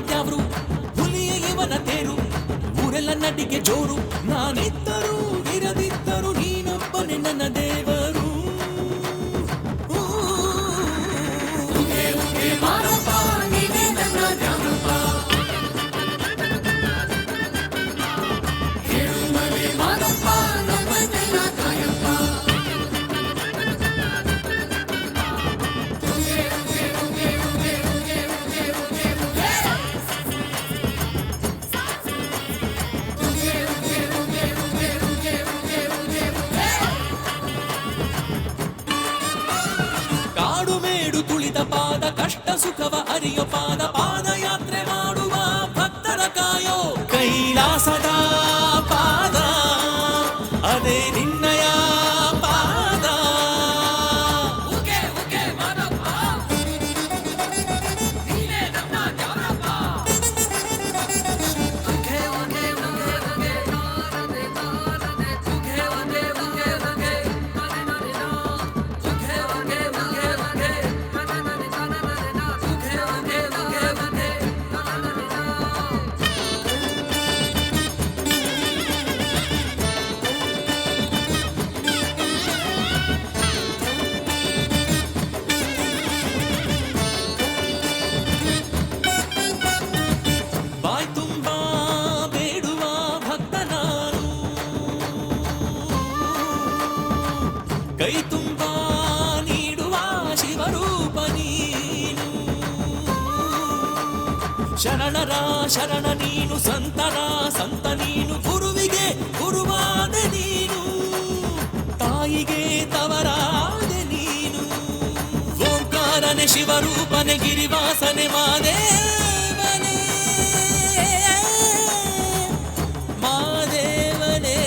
ತ್ಯಾವ್ರು ಹುಲಿಯ ಇವನ ತೇರು ಊರೆಲ್ಲ ನಡಿಗೆ ಜೋರು ನಾನಿದ್ದರು ಇರದಿದ್ದರು ನೀನೊಬ್ಬನೇ ನನ್ನ ದೇವರು ಮಾರಪ್ಪ ನೀನೇ ನನ್ನ ದ್ಯಾವ್ರಪ್ಪ ಹೇಳುಮಲೆ ಮಾರಪ್ಪ ನಮ್ಮನ್ನೆಲ್ಲ ಕಾಯಪ್ಪ ಕಾಡು ಮೇಡು ತುಳಿದ ಪಾದ ಕಷ್ಟ ಸುಖವ ಅರಿಯೋ ಪಾದ ಪಾದಯಾತ್ರೆ ಮಾಡುವ ಭಕ್ತರ ಕಾಯೋ ಕೈಲಾಸದ ಪಾದ ಅದೇ ನಿನ್ನಯ ಪಾದ ಬಾಯ್ ತುಂಬಾ ಬೇಡುವ ಭಕ್ತ ನಾನು ಕೈ ತುಂಬಾ ನೀಡುವ ಶಿವರೂಪ ನೀನು ಶರಣರ ಶರಣ ನೀನು ಸಂತರ ಸಂತ ನೀನು ಗುರುವಿಗೆ ಗುರುವಾದ ನೀನು ತಾಯಿಗೆ ತವರಾದ ನೀನು ಓಂಕಾರನೆ ಶಿವರೂಪನೆ ಗಿರಿವಾಸನೆ ಮಾದೇವನೇ ಮಾದೇವನೇ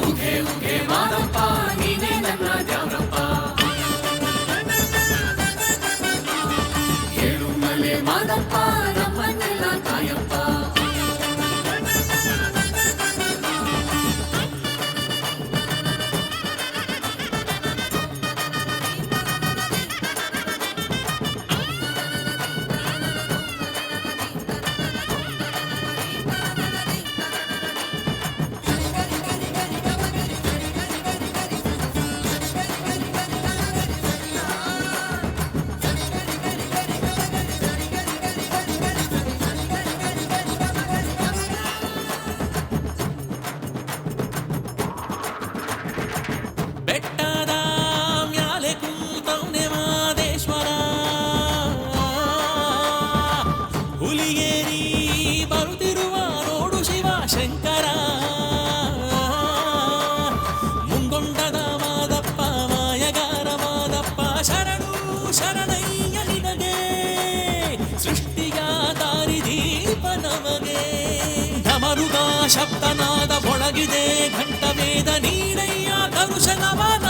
ಉಗೆ ಉಗೆ ಮಾರಪ್ಪ ನೀನೇ ನನ್ನ ದ್ಯಾವ್ರಪ್ಪ ಹೇಳುಮಲೆ ಮಾರಪ್ಪ ನಮ್ಮನ್ನೆಲ್ಲ ಕಾಯಪ್ಪ ಬೆಟ್ಟದ ಮ್ಯಾಲೆ ಕೂತವ್ನೆ ಮಾದೇಶ್ವರ ಹುಲಿಗೇರಿ ಬರುತ್ತಿರುವ ನೋಡು ಶಿವ ಶಂಕರ ಮುಂಗೊಂಡದ ಮಾದಪ್ಪ ಮಾಯಗಾರ ಮಾದಪ್ಪ ಶರಣು ಶರಣಯ್ಯ ನಿನಗೆ ಸೃಷ್ಟಿಯ ದಾರಿದೀಪ ನಮಗೆ ಢಮರುಗ ಶಬ್ದನಾದ ಮೊಳಗಿದೆ ಘಂಟವೇದ ನೀನಯ್ಯ ದರುಶನವನ